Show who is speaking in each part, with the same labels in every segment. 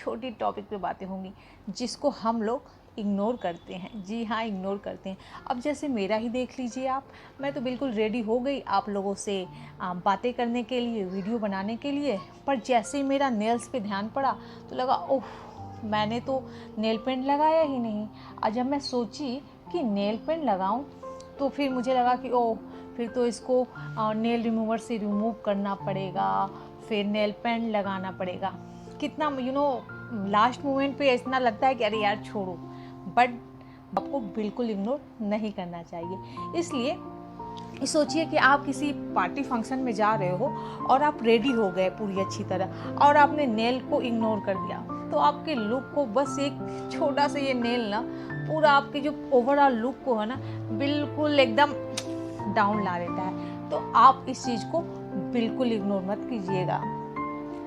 Speaker 1: छोटी टॉपिक पे बातें होंगी जिसको हम लोग इग्नोर करते हैं। जी हाँ, इग्नोर करते हैं। अब जैसे मेरा ही देख लीजिए आप, मैं तो बिल्कुल रेडी हो गई आप लोगों से बातें करने के लिए, वीडियो बनाने के लिए, पर जैसे ही मेरा नेल्स पे ध्यान पड़ा तो लगा ओह, मैंने तो नेल पेंट लगाया ही नहीं। और जब मैं सोची कि नेल पेंट लगाऊं तो फिर मुझे लगा कि ओह, फिर तो इसको नेल रिमूवर से रिमूव करना पड़ेगा, फिर नेल पेंट लगाना पड़ेगा। कितना लास्ट मोमेंट पे इतना लगता है कि अरे यार छोड़ो, बट आपको बिल्कुल इग्नोर नहीं करना चाहिए। इसलिए सोचिए कि आप किसी पार्टी फंक्शन में जा रहे हो और आप रेडी हो गए पूरी अच्छी तरह और आपने नेल को इग्नोर कर दिया, तो आपके लुक को बस एक छोटा सा ये नेल ना पूरा आपके जो ओवरऑल लुक को है ना बिल्कुल एकदम डाउन ला देता है। तो आप इस चीज़ को बिल्कुल इग्नोर मत कीजिएगा,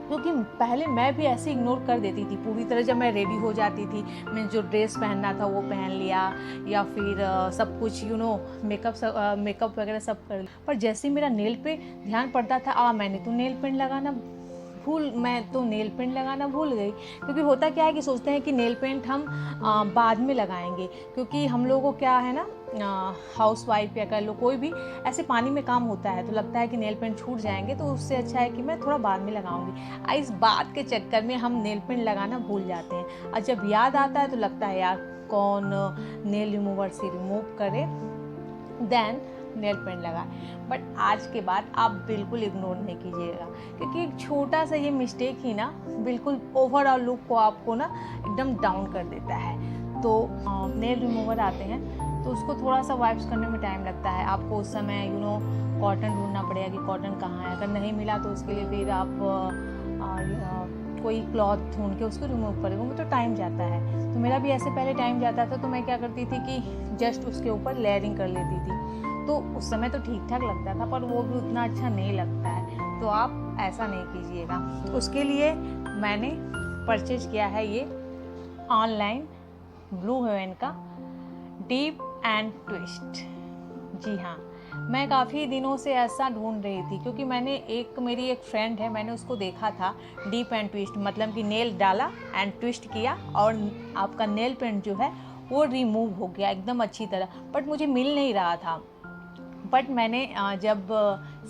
Speaker 1: क्योंकि पहले मैं भी ऐसे इग्नोर कर देती थी पूरी तरह। जब मैं रेडी हो जाती थी, मैं जो ड्रेस पहनना था वो पहन लिया, या फिर सब कुछ मेकअप वगैरह सब कर लिया, पर जैसे मेरा नेल पे ध्यान पड़ता था मैं तो नेल पेंट लगाना भूल गई। क्योंकि होता क्या है कि सोचते हैं कि नेल पेंट हम बाद में लगाएंगे, क्योंकि हम लोगों को क्या है ना, हाउस वाइफ या कर लो कोई भी ऐसे पानी में काम होता है तो लगता है कि नेल पेंट छूट जाएंगे, तो उससे अच्छा है कि मैं थोड़ा बाद में लगाऊंगी। इस बात के चक्कर में हम नेल पेंट लगाना भूल जाते हैं, और जब याद आता है तो लगता है यार कौन नेल रिमूवर से रिमूव करे देन नेल पेंट लगाए। बट आज के बाद आप बिल्कुल इग्नोर नहीं कीजिएगा, क्योंकि एक छोटा सा ये मिस्टेक ही ना बिल्कुल ओवरऑल लुक को आपको ना एकदम डाउन कर देता है। तो नेल रिमूवर आते हैं तो उसको थोड़ा सा वाइप्स करने में टाइम लगता है। आपको उस समय कॉटन ढूंढना पड़ेगा कि कॉटन कहाँ है। अगर नहीं मिला तो उसके लिए फिर आप कोई क्लॉथ ढूंढ के उसको रिमूव करेंगे, वो तो टाइम जाता है। तो मेरा भी ऐसे पहले टाइम जाता था, तो मैं क्या करती थी कि जस्ट उसके ऊपर लेयरिंग कर लेती थी, तो उस समय तो ठीक ठाक लगता था, पर वो भी उतना अच्छा नहीं लगता है। तो आप ऐसा नहीं कीजिएगा। उसके लिए मैंने परचेज किया है ये ऑनलाइन ब्लू हेवन का डीप एंड ट्विस्ट। जी हाँ, मैं काफ़ी दिनों से ऐसा ढूंढ रही थी, क्योंकि मेरी एक फ्रेंड है, मैंने उसको देखा था डीप एंड ट्विस्ट, मतलब कि नेल डाला एंड ट्विस्ट किया और आपका नेल पेंट जो है वो रिमूव हो गया एकदम अच्छी तरह। बट मुझे मिल नहीं रहा था। बट मैंने जब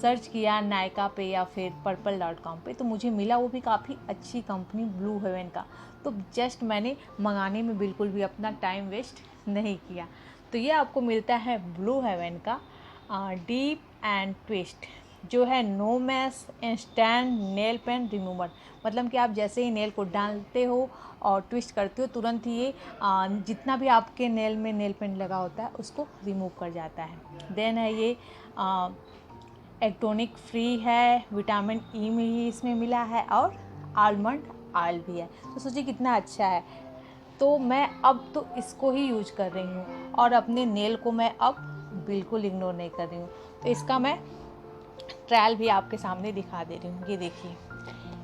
Speaker 1: सर्च किया नायका पे या फिर purple.com पे, तो मुझे मिला वो भी काफ़ी अच्छी कंपनी ब्लू हेवन का। तो जस्ट मैंने मंगाने में बिल्कुल भी अपना टाइम वेस्ट नहीं किया। तो ये आपको मिलता है ब्लू हेवन का डीप एंड ट्विस्ट, जो है no mess instant nail paint remover. मतलब कि आप जैसे ही नेल को डालते हो और ट्विस्ट करते हो, तुरंत ही ये जितना भी आपके नेल में नेल पेंट लगा होता है उसको रिमूव कर जाता है। देन है ये एक्टोनिक फ्री है, विटामिन ई में ही इसमें मिला है, और आलमंड ऑयल भी है। तो सोचिए कितना अच्छा है। तो मैं अब तो इसको ही यूज कर रही हूँ, और अपने नेल को मैं अब बिल्कुल इग्नोर नहीं कर रही हूँ। तो इसका मैं ट्रायल भी आपके सामने दिखा दे रही हूँ। ये देखिए,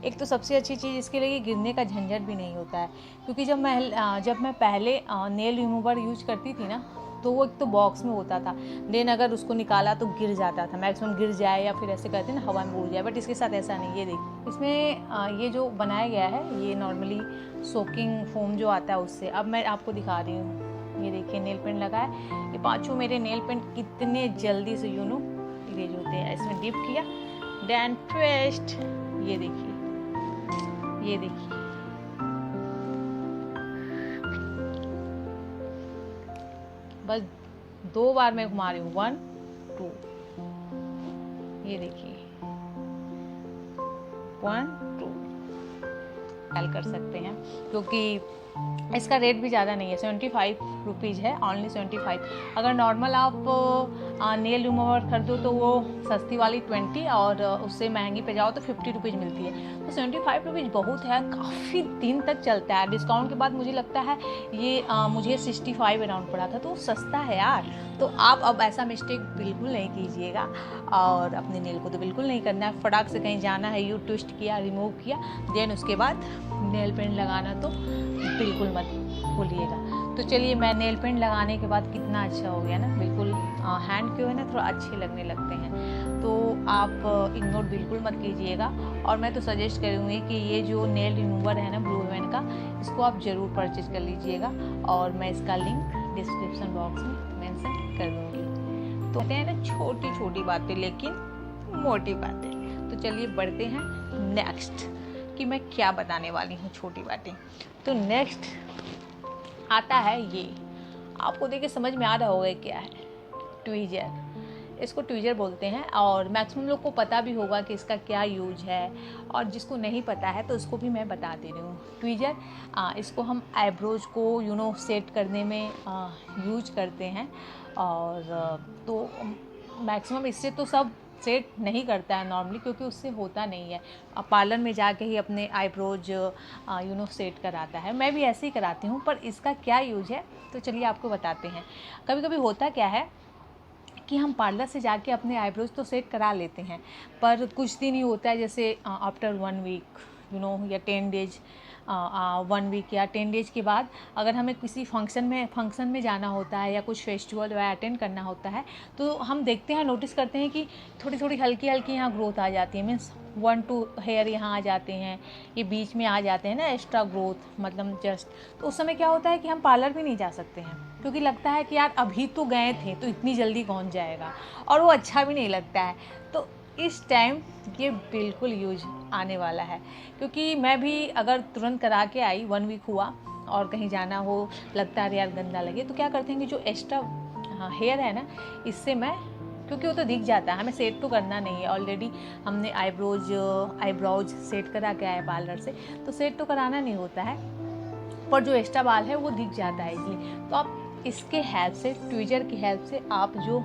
Speaker 1: एक तो सबसे अच्छी चीज़ इसके लिए गिरने का झंझट भी नहीं होता है, क्योंकि जब मैं पहले नेल रिमूवर यूज करती थी ना, तो वो एक तो बॉक्स में होता था, देन अगर उसको निकाला तो गिर जाता था, मैक्सिमम गिर जाए या फिर ऐसे कहते हैं ना हवा में उड़ जाए। बट इसके साथ ऐसा नहीं। ये देखिए, इसमें ये जो बनाया गया है ये नॉर्मली सोकिंग फोम जो आता है उससे। अब मैं आपको दिखा रही हूँ, ये देखिए नेल पेंट लगा है। ये पाँचों मेरे नेल पेंट कितने जल्दी से इरेज होते हैं। इसमें डिप किया, देन ट्विस्ट, ये देखिए, ये देखिए, बस 2 बार मैं घुमा रही हूँ, 1 2, ये देखिए 1 2 ट्रायल कर सकते हैं, क्योंकि इसका रेट भी ज़्यादा नहीं है, 75 रुपीज़ है, ओनली 75। अगर नॉर्मल आप नेल रिमूवर खरीदो तो वो सस्ती वाली 20, और उससे महंगी पे जाओ तो 50 रुपीज़ मिलती है। तो 75 रुपीज़ बहुत है, काफ़ी दिन तक चलता है। डिस्काउंट के बाद मुझे लगता है ये मुझे 65 अराउंड पड़ा था, तो सस्ता है यार। तो आप अब ऐसा मिस्टेक बिल्कुल नहीं कीजिएगा, और अपने नेल को तो बिल्कुल नहीं करना है। फटाक से कहीं जाना है, यू ट्विस्ट किया, रिमूव किया, देन उसके बाद नेल पेंट लगाना तो बिल्कुल मत भूलिएगा। तो चलिए, मैं नेल पेंट लगाने के बाद कितना अच्छा हो गया ना, बिल्कुल हैंड के है ना थोड़ा अच्छे लगने लगते हैं। तो आप इग्नोर बिल्कुल मत कीजिएगा। और मैं तो सजेस्ट करूँगी कि ये जो नेल रिमूवर है ना ब्लू हेवन ब्रांड का, इसको आप ज़रूर परचेज कर लीजिएगा और मैं इसका लिंक डिस्क्रिप्शन बॉक्स में मेंशन कर दूँगी। तो कहते हैं ना छोटी छोटी बातें लेकिन मोटी बातें। तो चलिए बढ़ते हैं नेक्स्ट कि मैं क्या बताने वाली हूँ छोटी बातें। तो नेक्स्ट आता है ये, आपको देखिए समझ में आ रहा होगा क्या है, ट्वीज़र। इसको ट्वीज़र बोलते हैं और मैक्सिमम लोग को पता भी होगा कि इसका क्या यूज है, और जिसको नहीं पता है तो उसको भी मैं बता दे रही हूँ। ट्वीज़र इसको हम आईब्रोज को सेट करने में यूज करते हैं, और तो मैक्सिमम इससे तो सब सेट नहीं करता है नॉर्मली, क्योंकि उससे होता नहीं है। पार्लर में जाके ही अपने आईब्रोज सेट कराता है, मैं भी ऐसे ही कराती हूँ। पर इसका क्या यूज है तो चलिए आपको बताते हैं। कभी कभी होता क्या है कि हम पार्लर से जाके अपने आईब्रोज तो सेट करा लेते हैं, पर कुछ दिन ही होता है, जैसे आफ्टर 1 वीक या 10 डेज, 1 वीक या 10 डेज के बाद अगर हमें किसी फंक्शन में जाना होता है या कुछ फेस्टिवल वगैरह अटेंड करना होता है, तो हम देखते हैं, नोटिस करते हैं कि थोड़ी थोड़ी हल्की हल्की यहाँ ग्रोथ आ जाती है। मीन्स 1-2 हेयर यहाँ आ जाते हैं, ये बीच में आ जाते हैं ना एक्स्ट्रा ग्रोथ, मतलब जस्ट। तो उस समय क्या होता है कि हम पार्लर भी नहीं जा सकते हैं, क्योंकि लगता है कि यार अभी तो गए थे तो इतनी जल्दी कौन जाएगा, और वो अच्छा भी नहीं लगता है। तो इस टाइम ये बिल्कुल यूज आने वाला है, क्योंकि मैं भी अगर तुरंत करा के आई, 1 वीक हुआ और कहीं जाना हो, लगता है यार गंदा लगे, तो क्या करते हैं कि जो एक्स्ट्रा हेयर है ना, इससे मैं, क्योंकि वो तो दिख जाता है, हमें सेट तो करना नहीं है, ऑलरेडी हमने आईब्रोज सेट करा के आए पार्लर से, तो सेट तो कराना नहीं होता है, पर जो एक्स्ट्रा बाल है वो दिख जाता है इसलिए। तो आप इसके हेल्प से, ट्वीज़र की हेल्प से आप जो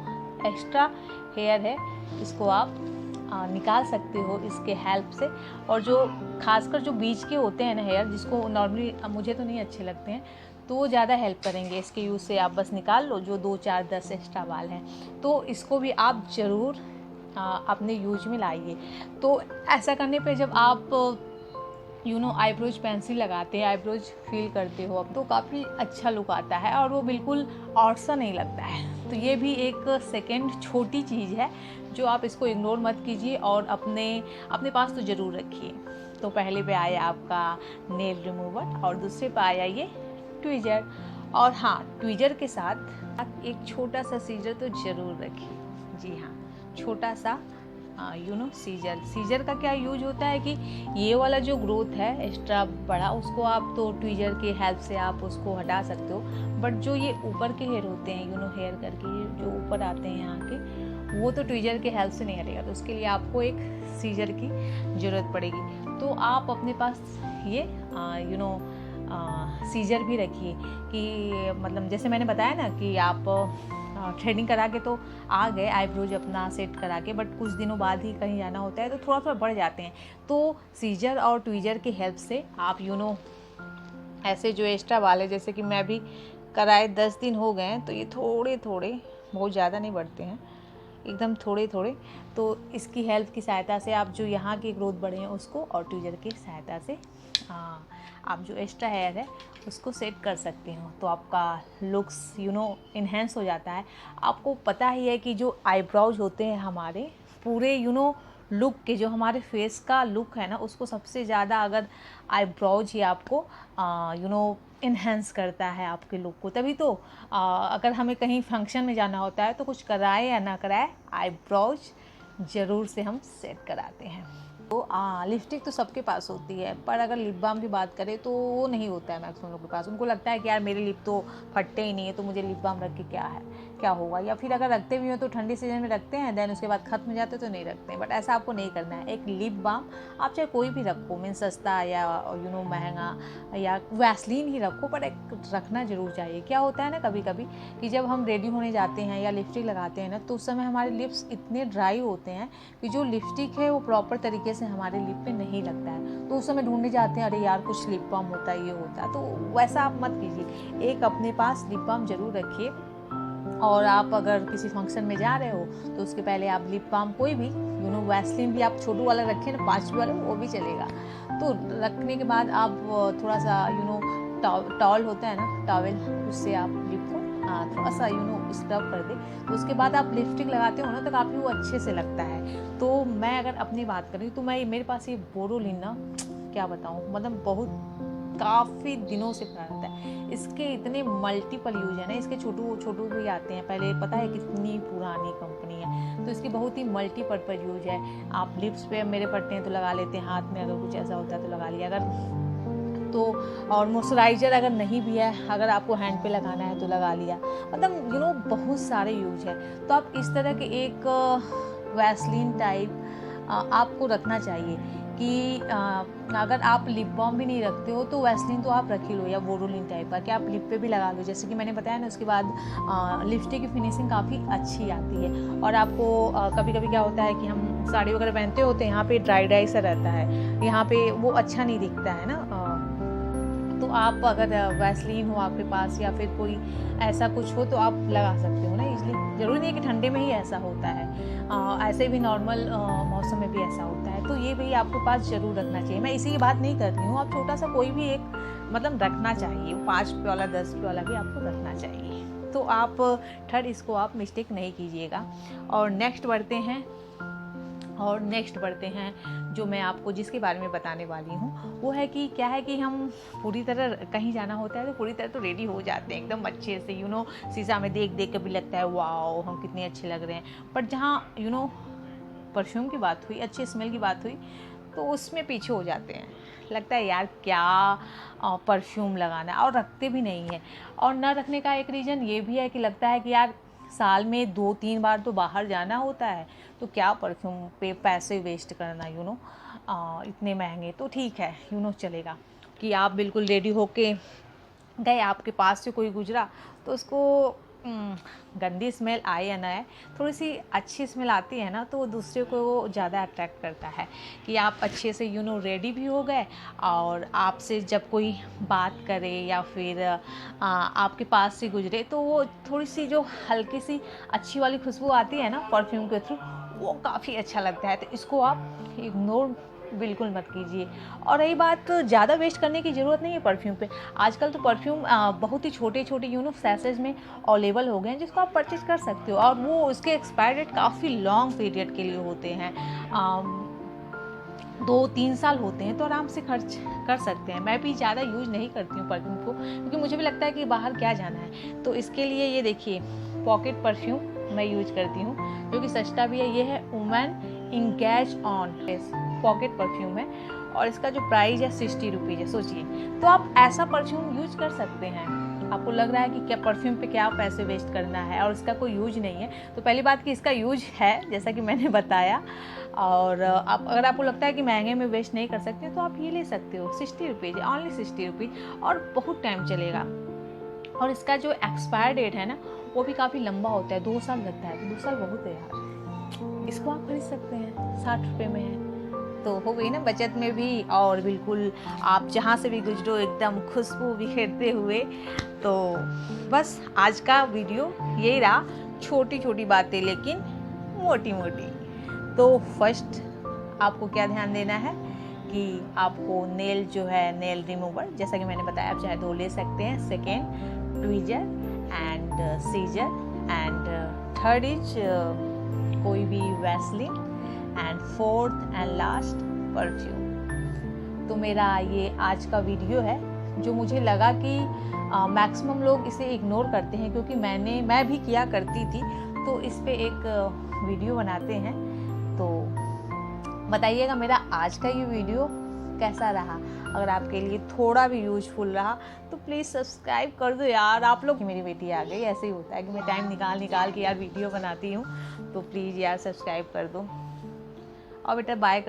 Speaker 1: एक्स्ट्रा हेयर है इसको आप निकाल सकते हो इसके हेल्प से। और जो खासकर जो बीच के होते हैं ना हेयर, जिसको नॉर्मली मुझे तो नहीं अच्छे लगते हैं, तो वो ज़्यादा हेल्प करेंगे इसके यूज़ से। आप बस निकाल लो जो 2, 4, 10 एक्स्ट्रा बाल हैं, तो इसको भी आप ज़रूर अपने यूज में लाइए। तो ऐसा करने पे जब आप आईब्रोज पेंसिल लगाते हैं, आईब्रोज फील करते हो अब, तो काफ़ी अच्छा लुक आता है और वो बिल्कुल ऑड सा नहीं लगता है। तो ये भी एक सेकंड छोटी चीज़ है जो आप इसको इग्नोर मत कीजिए और अपने पास तो ज़रूर रखिए। तो पहले पे आया आपका नेल रिमूवर और दूसरे पे आया ये ट्वीज़र। और हाँ, ट्वीज़र के साथ आप एक छोटा सा सीजर तो ज़रूर रखिए। जी हाँ, छोटा सा सीजर का क्या यूज होता है कि ये वाला जो ग्रोथ है एक्स्ट्रा बड़ा, उसको आप तो ट्वीज़र के हेल्प से आप उसको हटा सकते हो, बट जो ये ऊपर के हेयर होते हैं हेयर करके जो ऊपर आते हैं यहाँ के, वो तो ट्वीज़र के हेल्प से नहीं हटेगा, तो उसके लिए आपको एक सीजर की ज़रूरत पड़ेगी। तो आप अपने पास ये सीजर भी रखिए, कि मतलब जैसे मैंने बताया ना कि आप थ्रेडिंग करा के तो आ गए आईब्रोज अपना सेट करा के, बट कुछ दिनों बाद ही कहीं जाना होता है तो थोड़ा थोड़ा बढ़ जाते हैं। तो सीजर और ट्वीज़र की हेल्प से आप ऐसे जो एक्स्ट्रा बाल है, जैसे कि मैं भी कराए 10 दिन हो गए हैं, तो ये थोड़े थोड़े, बहुत ज़्यादा नहीं बढ़ते हैं, एकदम थोड़े थोड़े, तो इसकी हेल्प की सहायता से आप जो यहाँ की ग्रोथ बढ़े हैं उसको, और ट्वीज़र की सहायता से आप जो एक्स्ट्रा हेयर है उसको सेट कर सकते हो। तो आपका लुक्स इन्हेंस हो जाता है। आपको पता ही है कि जो आईब्रोज होते हैं हमारे पूरे लुक के, जो हमारे फेस का लुक है ना, उसको सबसे ज़्यादा अगर आईब्रोज ही आपको इन्हेंस करता है आपके लुक को। तभी तो अगर हमें कहीं फंक्शन में जाना होता है तो कुछ कराए या ना कराए, आईब्रोज ज़रूर से हम सेट कराते हैं। तो लिपस्टिक तो सबके पास होती है, पर अगर लिप बाम की बात करें तो वो नहीं होता है मैक्सिमम लोगों के पास। उनको लगता है कि यार मेरे लिप तो फटते ही नहीं है, तो मुझे लिप बाम रख के क्या होगा, या फिर अगर रखते भी हो तो ठंडी सीजन में रखते हैं, देन उसके बाद खत्म हो जाते तो नहीं रखते हैं। बट ऐसा आपको नहीं करना है। एक लिप बाम आप चाहे कोई भी रखो, मीन सस्ता या महंगा, या वैसलीन ही रखो, पर एक रखना ज़रूर चाहिए। क्या होता है ना कभी कभी कि जब हम रेडी होने जाते हैं या लिपस्टिक लगाते हैं ना, तो उस समय हमारे लिप्स इतने ड्राई होते हैं कि जो लिपस्टिक है वो प्रॉपर तरीके से हमारे लिप पे नहीं लगता है, तो उस समय ढूंढने जाते हैं, अरे यार कुछ लिप बाम होता है, ये होता है। तो वैसा आप मत कीजिए, एक अपने पास लिप बाम जरूर रखिए। और आप अगर किसी फंक्शन में जा रहे हो तो उसके पहले आप लिप बाम कोई भी वैसलीन भी आप छोटू वाला रखें ना, 5 वाला, वो भी चलेगा। तो रखने के बाद आप थोड़ा सा टॉवल होता है ना, टॉवल, उससे आप लिप को थोड़ा सा स्क्रब कर दे। तो उसके बाद आप लिपस्टिक लगाते हो ना, तो काफ़ी वो अच्छे से लगता है। तो मैं अगर अपनी बात करूँ तो मेरे पास ये बोरोलिन ना, क्या बताऊँ, मतलब बहुत काफ़ी दिनों से पड़ा रहता है। इसके इतने मल्टीपल यूज है ना, इसके छोटू छोटू भी आते हैं, पहले पता है कितनी पुरानी कंपनी है, तो इसकी बहुत ही मल्टीपर्पज़ यूज है। आप लिप्स पे मेरे पड़ते हैं तो लगा लेते हैं, हाथ में अगर कुछ ऐसा होता है तो लगा लिया, अगर तो और मॉइस्चराइज़र अगर नहीं भी है, अगर आपको हैंड पे लगाना है तो लगा लिया, मतलब बहुत सारे यूज है। तो आप इस तरह के एक वैसलीन टाइप आपको रखना चाहिए कि अगर आप लिप बाम भी नहीं रखते हो तो वैसलीन तो आप रख ही लो, या बोरोलिन टाइप का कि आप लिप पे भी लगा लो, जैसे कि मैंने बताया ना। उसके बाद लिपस्टिक की फिनिशिंग काफ़ी अच्छी आती है। और आपको कभी कभी क्या होता है कि हम साड़ी वगैरह पहनते होते हैं, यहाँ पे ड्राई सा रहता है, यहाँ पे वो अच्छा नहीं दिखता है ना। तो आप अगर वैसलीन हो आपके पास या फिर कोई ऐसा कुछ हो तो आप लगा सकते हो ना इजली। ज़रूरी नहीं है कि ठंडे में ही ऐसा होता है, ऐसे भी नॉर्मल मौसम में भी ऐसा होता है। तो ये भी आपके पास ज़रूर रखना चाहिए। मैं इसी की बात नहीं कर रही हूँ, आप छोटा सा कोई भी एक मतलब रखना चाहिए, 5 रुपये वाला 10 रुपये वाला भी आपको रखना चाहिए। तो आप थर्ड इसको आप मिस्टेक नहीं कीजिएगा। और नेक्स्ट बढ़ते हैं जो मैं आपको जिसके बारे में बताने वाली हूँ, वो है कि क्या है कि हम पूरी तरह कहीं जाना होता है तो पूरी तरह तो रेडी हो जाते हैं एकदम अच्छे से, शीशा में देख देख के भी लगता है वाओ हम कितने अच्छे लग रहे हैं। पर जहाँ परफ्यूम की बात हुई, अच्छी स्मेल की बात हुई, तो उसमें पीछे हो जाते हैं। लगता है यार क्या परफ्यूम लगाना, और रखते भी नहीं है। और न रखने का एक रीज़न ये भी है कि लगता है कि यार साल में 2-3 बार तो बाहर जाना होता है, तो क्या परफ्यूम पे पैसे वेस्ट करना, इतने महंगे। तो ठीक है, चलेगा कि आप बिल्कुल रेडी होके गए, आपके पास से कोई गुजरा तो उसको गंदी स्मेल आए या ना आए, थोड़ी सी अच्छी स्मेल आती है ना, तो वो दूसरे को ज़्यादा अट्रैक्ट करता है कि आप अच्छे से रेडी भी हो गए, और आपसे जब कोई बात करे या फिर आपके पास से गुजरे तो वो थोड़ी सी जो हल्की सी अच्छी वाली खुशबू आती है ना परफ्यूम के थ्रू, वो काफ़ी अच्छा लगता है। तो इसको आप इग्नोर बिल्कुल मत कीजिए। और रही बात ज़्यादा वेस्ट करने की ज़रूरत नहीं है परफ्यूम पे। आजकल तो परफ्यूम बहुत ही छोटे छोटे सैशेज में अवेलेबल हो गए हैं, जिसको आप परचेज कर सकते हो, और वो उसके एक्सपायर डेट काफ़ी लॉन्ग पीरियड के लिए होते हैं, 2-3 साल होते हैं, तो आराम से खर्च कर सकते हैं। मैं भी ज़्यादा यूज नहीं करती हूँ परफ्यूम को, क्योंकि मुझे भी लगता है कि बाहर क्या जाना है। तो इसके लिए ये देखिए पॉकेट परफ्यूम मैं यूज करती हूँ, जो कि सस्ता भी है। ये है women engage on pocket perfume है, और इसका जो प्राइस है 60 रुपीज़ है। सोचिए, तो आप ऐसा परफ्यूम यूज कर सकते हैं। आपको लग रहा है कि क्या परफ्यूम पे क्या पैसे वेस्ट करना है और इसका कोई यूज नहीं है, तो पहली बात कि इसका यूज है, जैसा कि मैंने बताया। और आप अगर आपको लगता है कि महंगे में वेस्ट नहीं कर सकते, तो आप ये ले सकते हो। 60 रुपीज़, ओनली 60 रुपीज़, और बहुत टाइम चलेगा। और इसका जो एक्सपायर डेट है ना, वो भी काफ़ी लंबा होता है, 2 साल लगता है। 2 साल बहुत है यार। इसको आप खरीद सकते हैं, 60 रुपये में है, तो हो गई ना बचत में भी। और बिल्कुल आप जहाँ से भी गुजरो एकदम खुशबू बिखेरते हुए। तो बस आज का वीडियो यही रहा, छोटी छोटी बातें लेकिन मोटी मोटी। तो फर्स्ट आपको क्या ध्यान देना है कि आपको नेल जो है, नेल रिमूवर, जैसा कि मैंने बताया, आप चाहे 2 ले सकते हैं। Second tweezer and seizure, and third is कोई भी Vaseline, and fourth and last perfume. तो मेरा ये आज का वीडियो है, जो मुझे लगा कि मैक्सिमम लोग इसे इग्नोर करते हैं, क्योंकि मैं भी किया करती थी। तो इस पे एक वीडियो बनाते हैं। तो बताइएगा मेरा आज का ये वीडियो कैसा रहा। अगर आपके लिए थोड़ा भी यूजफुल रहा तो प्लीज़ सब्सक्राइब कर दो यार। आप लोग, मेरी बेटी आ गई, ऐसे ही होता है कि मैं टाइम निकाल के यार वीडियो बनाती हूँ, तो प्लीज़ यार सब्सक्राइब कर दो। और बेटा बाय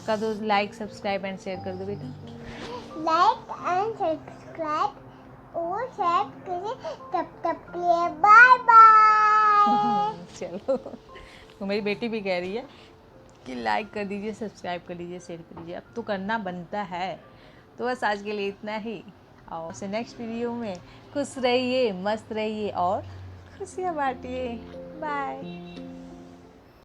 Speaker 1: कर दो, लाइक सब्सक्राइब एंड शेयर कर दो बेटा।
Speaker 2: लाइक एंड सब्सक्राइब और शेयर करें। तब तक के लिए बाय बाय।
Speaker 1: चलो, तो मेरी बेटी भी कह रही है कि लाइक कर दीजिए, सब्सक्राइब कर लीजिए, शेयर कर लीजिए। अब तो करना बनता है। तो बस आज के लिए इतना ही, और से नेक्स्ट वीडियो में खुश रहिए, मस्त रहिए और खुशियाँ बांटिए। बाय।